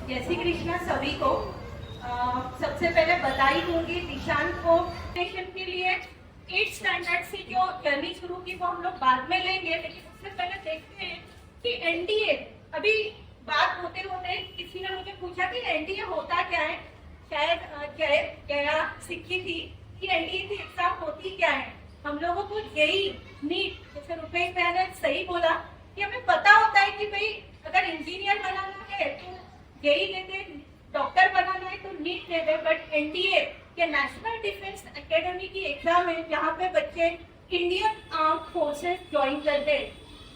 जय श्री कृष्णा सभी को। सबसे पहले बधाई दूंगी निशांत को सेशन के लिए। 8th स्टैंडर्ड से जो जर्नी शुरू की वो हम लोग बाद में लेंगे, लेकिन उससे पहले देखते हैं कि एनडीए, अभी बात होते होते किसी ने मुझे पूछा कि एनडीए होता क्या है। शायद जया सीखी थी कि एनडीए की एग्जाम होती क्या है। हम लोगों को जेई नीट, जैसे रुपेश भैया ने सही बोला कि हमें पता होता है कि भाई अगर इंजीनियर बनाना है तो जेई लेते, डॉक्टर बनाना है तो नीट लेते, बट एनडीए ये नेशनल डिफेंस एकेडमी की एग्जाम है जहाँ पे बच्चे इंडियन आर्म फोर्सेस ज्वाइन करते हैं।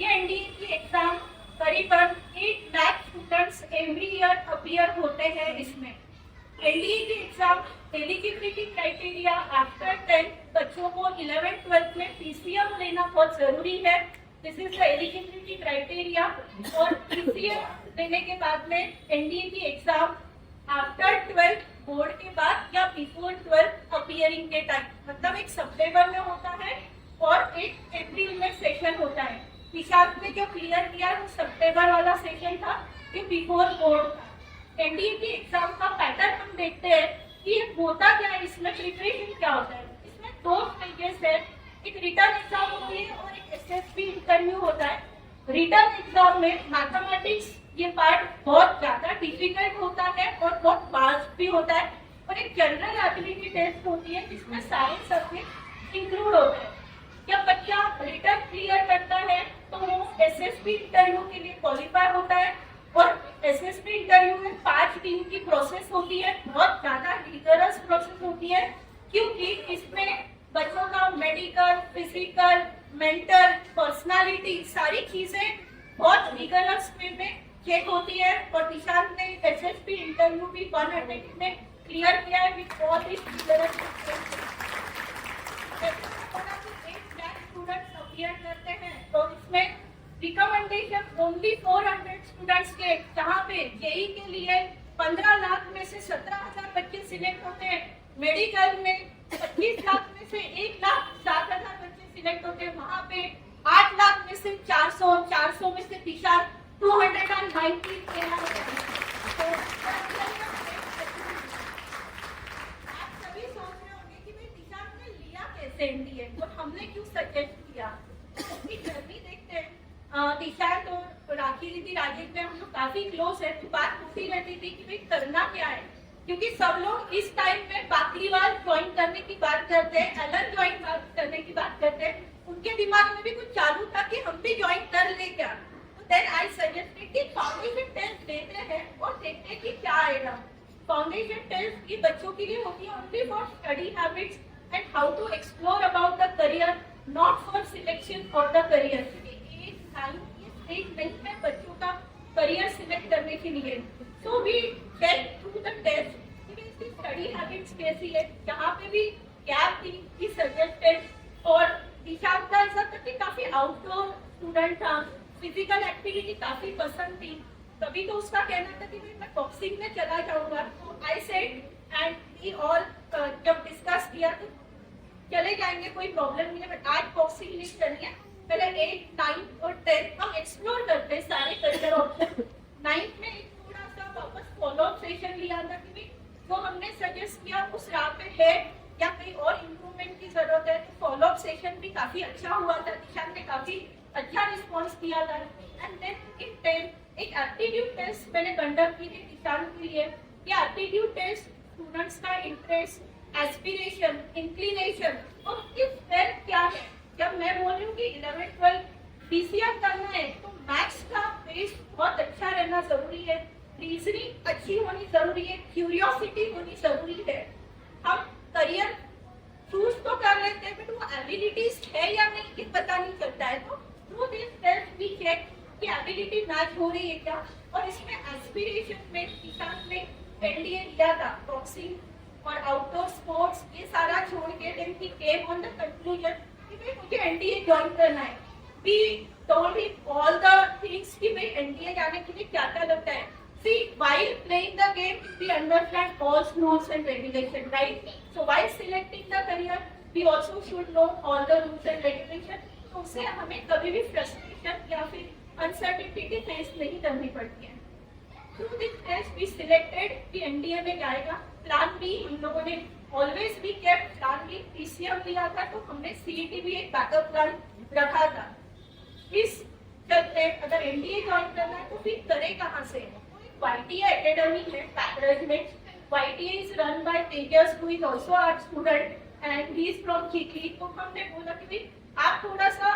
ये एनडीए की एग्जाम करीबन 8 lakh students every year appear होते हैं इसमें। एनडीए की एग्जाम एलिजिबिलिटी क्राइटेरिया आफ्टर 10 बच्चों को 11th-12th में पीसीएम लेना बहुत जरूरी है। This is the eligibility criteria. और पीसीएम लेने के बाद में एनडीए की एग्जाम आफ्टर 12th बोर्ड के बाद या बिफोर 12th अपीयरिंग के टाइम, मतलब एक सितंबर में होता है और एक अप्रैल में सेशन होता है। निशांत ने जो क्लियर किया वो सितंबर वाला सेशन था, ये बिफोर बोर्ड था। एनडीए की एग्जाम का पैटर्न हम देखते हैं कि होता क्या है, इसमें प्रिपरेशन क्या होता है। इसमें 2 स्टेजेस है, एक रिटर्न एग्जाम होती है और एक एसएसबी इंटरव्यू होता है। रिटर्न एग्जाम में मैथमेटिक्स ये पार्ट बहुत ज्यादा डिफिकल्ट होता है और बहुत फास्ट भी होता है, और एक जनरल एबिलिटी टेस्ट होती है जिसमें सारे सब्जेक्ट इंक्लूड होते हैं। जब बच्चा रिटर्न क्लियर करता है तो वो एसएसबी इंटरव्यू के लिए क्वालिफाई होता है, और एसएसबी इंटरव्यू में 5 दिन की प्रोसेस होती है, बहुत ज्यादा रिगरस प्रोसेस होती है, क्योंकि इसमें बच्चों का मेडिकल, फिजिकल, मेंटल, पर्सनालिटी सारी चीजें बहुत रिगरस वे में चेक होती है। और निशांत ने एसएसबी इंटरव्यू भी 1 अटेम्प्ट में क्लियर किया है विद बहुत ही रिगरस स्टूडेंट्स अपीयर करते हैं, तो इसमें रिकमेंडेशन ओनली 400 स्टूडेंट्स के, जहाँ पे जेई के लिए 15 लाख में से 17,000 बच्चे सिलेक्ट होते हैं, मेडिकल में 25 लाख में से 1,07,000 बच्चे सिलेक्ट होते हैं, वहाँ पे 8 लाख में से 400 में से दिशा 290 एनडीए और हमने क्यों सजेस्ट किया, उसकी जर्नी देखते हैं। दिशांत और राखी दीदी, राजेश में हम लोग काफी क्लोज है, तो बात होती रहती थी कि भाई करना क्या है, क्योंकि सब लोग इस टाइम में बाकरीवाल ज्वाइन करने की बात करते हैं, एलन ज्वाइन करने की बात करते हैं, उनके दिमाग में भी कुछ चालू था कि हम भी ज्वाइन कर ले क्या। तो देन आई सजेस्टेड कि फाउंडेशन टेस्ट देते हैं और देखते हैं कि क्या आएगा। फाउंडेशन टेस्ट ये बच्चों के लिए होती है only for study habits and how to explore about the career, not for selection for the career। ये स्टेज नहीं है बच्चों का करियर सिलेक्ट करने के लिए। So we check through the test कि इसकी स्टडी हैबिट्स कैसी है, जहाँ पे भी गैप थी कि सजेस्टेड। और निशांत का ऐसा था कि काफी आउटडोर स्टूडेंट था, फिजिकल एक्टिविटी काफी पसंद थी, तभी तो उसका कहना था कि मैं बॉक्सिंग में चला जाऊंगा। तो I said and we all जब डिस्कस किया तो चले जाएंगे, कोई प्रॉब्लम नहीं है, बट आज बॉक्सिंग नहीं करनी है। पहले 8, 9 और 10 हम एक्सप्लोर करते हैं सारे करियर ऑप्शन। 9th में एक थोड़ा सा वापस फॉलो अप सेशन लिया था कि जो हमने सजेस्ट किया उस राह पे है या कहीं और इम्प्रूवमेंट की जरूरत है। तो फॉलो अप सेशन भी काफी अच्छा हुआ था, निशांत ने काफी अच्छा रिस्पॉन्स दिया था। एंड देन इन 10 एक एप्टीट्यूड टेस्ट मैंने कंडक्ट की थी निशांत के लिए। ये एप्टीट्यूड टेस्ट स्टूडेंट्स का इंटरेस्ट, एस्पिरेशन, इंक्लिनेशन और उसकी स्ट्रेंथ क्या है। जब मैं बोल रही हूँ कि 11th-12th पीसीएम करना है तो मैथ्स का बेस बहुत अच्छा रहना जरूरी है, रीजनिंग अच्छी होनी जरूरी है, क्यूरियोसिटी होनी जरूरी है। हम करियर चूज तो कर लेते हैं बट वो एबिलिटीज है या नहीं ये पता नहीं चलता है। तो through this test we check कि एबिलिटी मैच हो रही है क्या। और इसमें एस्पिरेशन में निशांत ने एनडीए लिया था, बॉक्सिंग और आउटडोर स्पोर्ट्स ये सारा छोड़ के देन ही केम ऑन द कंक्लूजन कि भाई मुझे एनडीए ज्वाइन करना है। We told him all the things कि भाई एनडीए जाने के लिए क्या क्या लगता है। See, while playing the game, we understand all rules and regulations, right? So while selecting the career, we also should know all the rules and regulations. तो उससे हमें कभी भी फ्रस्ट्रेशन या फिर अनसर्टेनिटी फेस नहीं करनी पड़ती है। Through this test we selected कि एनडीए में जाएगा। प्लान बी हम लोगों ने ऑलवेज भी केप्ट प्लान बी, पीसीएम लिया था तो हमने सीईटी भी एक बैकअप प्लान रखा था। इस चलते अगर एनडीए ज्वाइन करना है तो फिर करे कहाँ से? YTA एकेडमी है पैटर्न में। YTA is run by Tejas, who is also our student and he is from Chikli। तो हमने बोला कि भाई आप थोड़ा सा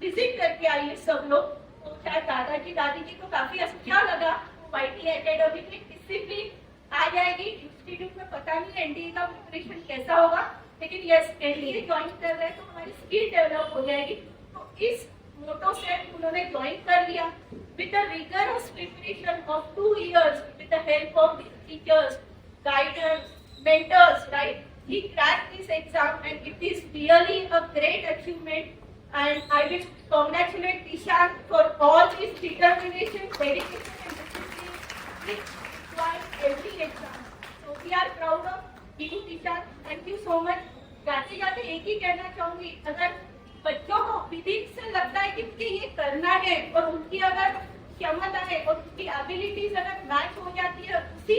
विजिट करके आइए सब लोग। तो शायद दादाजी दादी जी को काफी अच्छा लगा। YTA एकेडमी में डिसिप्लिन आ जाएगी। इंस्टीट्यूट में पता नहीं एनडीए का प्रिपरेशन कैसा होगा, लेकिन यस एनडीए ज्वाइन कर रहे हैं तो हमारी स्किल डेवलप हो जाएगी। तो इस मोटो से उन्होंने ज्वाइन कर लिया with the rigorous preparation of 2 years with the help of the teachers, guiders, mentors, right? He cracked this exam and it is really a great achievement, and I will congratulate Dishan for all his determination, dedication and discipline which required every exam. So we are proud of you, Dishan. Thank you so much. जाते जाते एक ही कहना चाहूंगी, अगर बच्चों को within से लगता है कि मुझे ये करना है और उनकी अगर क्षमता है और उनकी एबिलिटीज अगर मैच हो जाती है उसी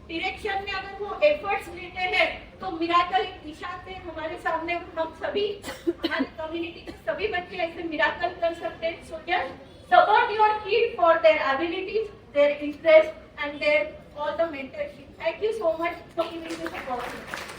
डायरेक्शन में अगर वो एफर्ट्स लेते हैं तो मिराकल एक दिशा से हमारे सामने हम सभी हमारे कम्युनिटी के सभी बच्चे ऐसे मिराकल कर सकते हैं। So just support your kid for their abilities, their interest and their all the mentorship. Thank you so much for giving this opportunity.